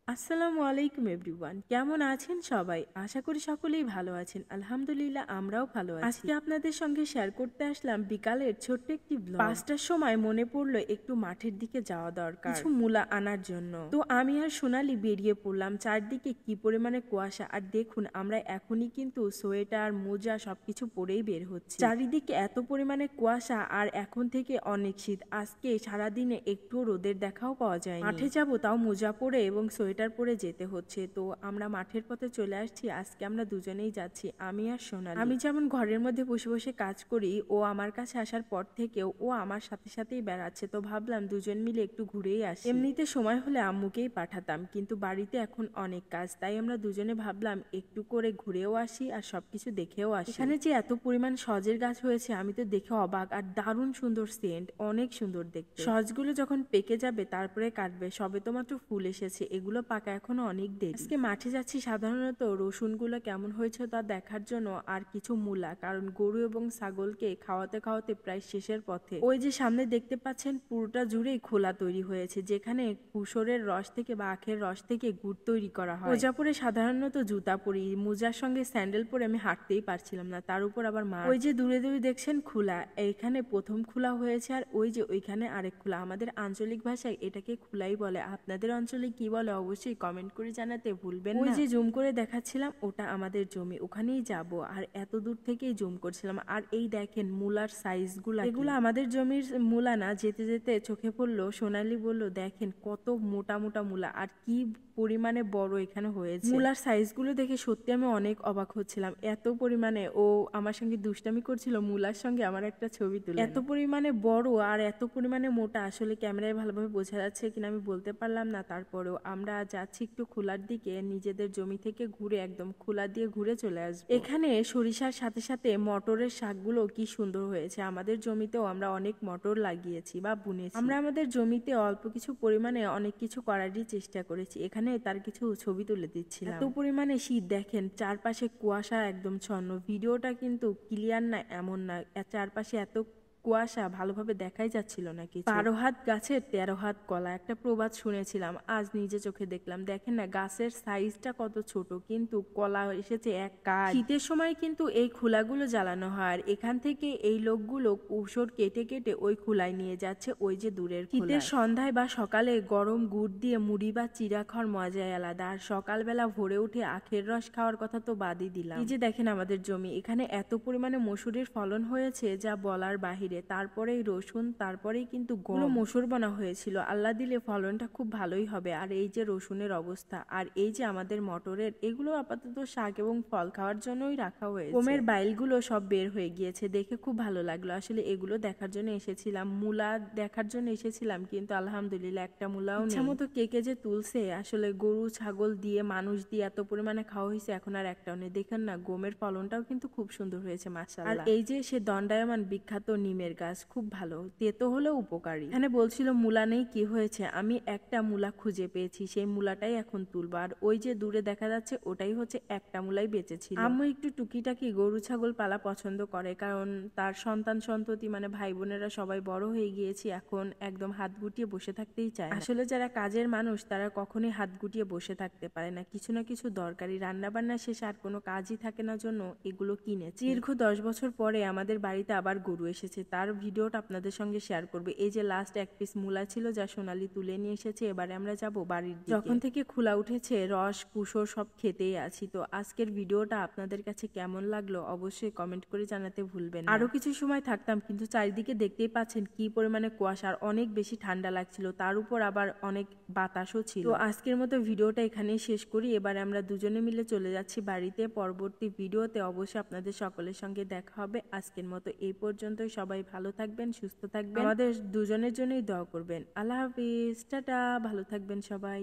আসসালামু আলাইকুম এভরিওয়ান, কেমন আছেন সবাই? আশা করি সকলেই ভালো আছেন। আলহামদুলিল্লাহ, আমরাও ভালো আছি। আজকে আপনাদের সঙ্গে শেয়ার করতে আসলাম বিকালের ছোট্ট একটি ব্লগ। 5টার সময় মনে পড়লো একটু মাঠের দিকে যাওয়া দরকার কিছু মূলা আনার জন্য। তো আমি আর সোনালি বেরিয়ে পড়লাম। চারদিকে কি পরিমাণে কুয়াশা, আর দেখুন আমরা এখনই কিন্তু সোয়েটার, মোজা সবকিছু পরেই বের হচ্ছি। চারিদিকে এত পরিমাণে কুয়াশা, আর এখন থেকে অনেক শীত। আজকে সারাদিনে একটু রোদের দেখাও পাওয়া যায়। মাঠে যাব তাও মোজা পরে এবং সোয়েটার পরে যেতে হচ্ছে। তো আমরা মাঠের পথে চলে আসছি। আজকে আমরা দুজনেই যাচ্ছি, আমি আর সোনালি। আমি যেমন ঘরের মধ্যে বসে বসে কাজ করি, ও আমার কাছে আসার পর থেকেও ও আমার সাথে সাথেই বেড়াচ্ছে। তো ভাবলাম দুজন মিলে একটু ঘুরেই আসি। এমনিতে সময় হলে আম্মুকেই পাঠাতাম, কিন্তু বাড়িতে এখন অনেক কাজ, তাই আমরা দুজনে ভাবলাম একটু করে ঘুরেও আসি আর সবকিছু দেখেও আসি। এখানে যে এত পরিমাণ সজের গাছ হয়েছে আমি তো দেখে অবাক, আর দারুণ সুন্দর সেন্ট, অনেক সুন্দর দেখতে। সজগুলো যখন পেকে যাবে তারপরে কাটবে, সবে তো মাত্র ফুল এসেছে, এগুলো পাকা এখনো অনেক দেরি। আজকে মাঠে যাচ্ছি সাধারণত রসুনগুলো কেমন হয়েছে তা দেখার জন্য, আর কিছু মূলা, কারণ গরু এবং ছাগলকে খাওয়াতে খাওয়াতে প্রায় শেষের পথে। ওই যে সামনে দেখতে পাচ্ছেন পুরোটা জুড়েই খোলা তৈরি হয়েছে, যেখানে কুশরের রস থেকে বা আখের রস থেকে গুড় তৈরি করা হয়। মোজা পরে সাধারণত জুতা পরি, মোজার সঙ্গে স্যান্ডেল পরে আমি হাঁটতেই পারছিলাম না, তার উপর আবার মা। ওই যে দূরে দূরে দেখছেন খোলা, এইখানে প্রথম খোলা হয়েছে, আর ওই যে ওইখানে আরেক খোলা। আমাদের আঞ্চলিক ভাষায় এটাকে খোলাই বলে, আপনাদের অঞ্চলে কি বলে অবশ্যই কমেন্ট করে জানাতে ভুলবেন না। ওই যে জুম করে দেখাচ্ছিলাম ওটা আমাদের জমি, ওখানেই যাব, আর এত দূর থেকেই জুম করছিলাম। আর এই দেখেন মূলার সাইজগুলো, এগুলো আমাদের জমির মূলা না। যেতে যেতে চোখে পড়লো, সোনালি বলল দেখেন কত মোটা মোটা মূলা, আর কি পরিমাণে বড় এখানে হয়েছে। মূলার সাইজগুলো দেখে সত্যি আমি অনেক অবাক হচ্ছিলাম। এত পরিমাণে ও আমার সঙ্গে দুষ্টামি করছিল, মূলার সঙ্গে আমার একটা ছবি তুলে। এত পরিমাণে বড় আর এত পরিমাণে মোটা, আসলে ক্যামেরায় ভালোভাবে বোঝা যাচ্ছে কিনা আমি বলতে পারলাম না। তারপরেও আমরা যাচ্ছি একটু খোলার দিকে, নিজেদের জমি থেকে ঘুরে একদম খোলা দিয়ে ঘুরে চলে আসবো। এখানে সরিষার সাথে সাথে মটরের শাকগুলো কি সুন্দর হয়েছে। আমাদের জমিতেও আমরা অনেক মটর লাগিয়েছি বা বুনেছি। আমরা আমাদের জমিতে অল্প কিছু পরিমাণে অনেক কিছু করারই চেষ্টা করেছি। এখানে তার কিছু ছবি তুলে দিচ্ছিলাম। এত পরিমাণে শীত, দেখেন চারপাশে কুয়াশা একদম ছন্ন। ভিডিওটা কিন্তু ক্লিয়ার না এমন না, চারপাশে এত কুয়াশা ভালোভাবে দেখাই যাচ্ছিল না কিছু। 12 হাত গাছের 13 হাত কলা, একটা প্রবাদ শুনেছিলাম, আজ নিজে চোখে দেখলাম। দেখেন না গাছের সাইজটা কত ছোট, কিন্তু কলা এসেছে এক কাজ। শীতের সময় কিন্তু এই খোলাগুলো জ্বালানো হয়, আর এখান থেকে এই লোকগুলো কুশর কেটে কেটে ওই খোলায় নিয়ে যাচ্ছে, ওই যে দূরের। শীতের সন্ধ্যায় বা সকালে গরম গুড় দিয়ে মুড়ি বা চিড়া খাওয়ার মজাই আলাদা। আর সকালবেলা ভোরে উঠে আখের রস খাওয়ার কথা তো বাদই দিলাম। এই যে দেখেন আমাদের জমি, এখানে এত পরিমাণে মসুরের ফলন হয়েছে যা বলার বাহিরে। তারপরেই রসুন, তারপরেই কিন্তু গম, মসুর বোনা হয়েছিল। আল্লাহ দিলে ফলনটা খুব ভালোই হবে। আর এই যে রসুনের অবস্থা, আর এই যে আমাদের মটরের, এগুলো আপাতত শাক এবং ফল খাওয়ার জন্যই রাখা হয়েছে। গমের বাইলগুলো সব বের হয়ে গিয়েছে, দেখে খুব ভালো লাগলো। আসলে এগুলো দেখার জন্য এসেছিলাম, মূলা দেখার জন্য এসেছিলাম, কিন্তু আলহামদুলিল্লাহ একটা মূলাও নেই। ইচ্ছা মতো কে কে যে তুলছে, আসলে গরু ছাগল দিয়ে মানুষ দিয়ে এত পরিমাণে খাওয়া হয়েছে, এখন আর একটাও নেই। দেখেন না গমের ফলনটাও কিন্তু খুব সুন্দর হয়েছে মাশাআল্লাহ। আর এই যে সে দণ্ডায়মান বিখ্যাত নিমের গাছ, খুব ভালো, তেতো হলেও উপকারী। এখানে বলছিল মূলা নেই, কি হয়েছে, আমি একটা মূলা খুঁজে পেয়েছি, সেই মূলাটাই এখন তুলবো। আর ওই যে দূরে দেখা যাচ্ছে ওটাই হচ্ছে একটা মূলাই বেঁচেছিল। আম্মু একটু টুকিটাকি গরু ছাগল পালা পছন্দ করে, কারণ তার সন্তান সন্ততি মানে ভাই বোনেরা সবাই বড় হয়ে গিয়েছি, এখন একদম হাত গুটিয়ে বসে থাকতেই চায় না। আসলে যারা কাজের মানুষ তারা কখনোই হাত গুটিয়ে বসে থাকতে পারে না, কিছু না কিছু দরকারি, রান্না বান্না শেষে আর কোনো কাজই থাকে না, জন্য এগুলো কিনেছি। দীর্ঘ 10 বছর পরে আমাদের বাড়িতে আবার গরু এসেছে, তার ভিডিওটা আপনাদের সঙ্গে শেয়ার করবে। এই যে লাস্ট এক পিস মূলা ছিল যা সোনালি তুলে নিয়ে এসেছে, এবারে আমরা যাব বাড়ির দিকে। যখন থেকে খোলা উঠেছে রস কুশর সব খেতেই আছি। তো আজকের ভিডিওটা আপনাদের কাছে কেমন লাগলো অবশ্যই কমেন্ট করে জানাতে ভুলবেন না। আরো কিছু সময় থাকতাম, কিন্তু চারিদিকে দেখতেই পাচ্ছেন কি পরিমাণে কুয়াশা, আর অনেক বেশি ঠান্ডা লাগছিল, তার উপর আবার অনেক বাতাসও ছিল। তো আজকের মতো ভিডিওটা এখানেই শেষ করি। এবারে আমরা দুজনে মিলে চলে যাচ্ছি বাড়িতে। পরবর্তী ভিডিওতে অবশ্যই আপনাদের সকলের সঙ্গে দেখা হবে। আজকের মতো এই পর্যন্তই। সবাই ভালো থাকবেন, সুস্থ থাকবেন, আমাদের দুজনের জন্যই দোয়া করবেন। আল্লাহ হাফিজ, টাটা, ভালো থাকবেন সবাই।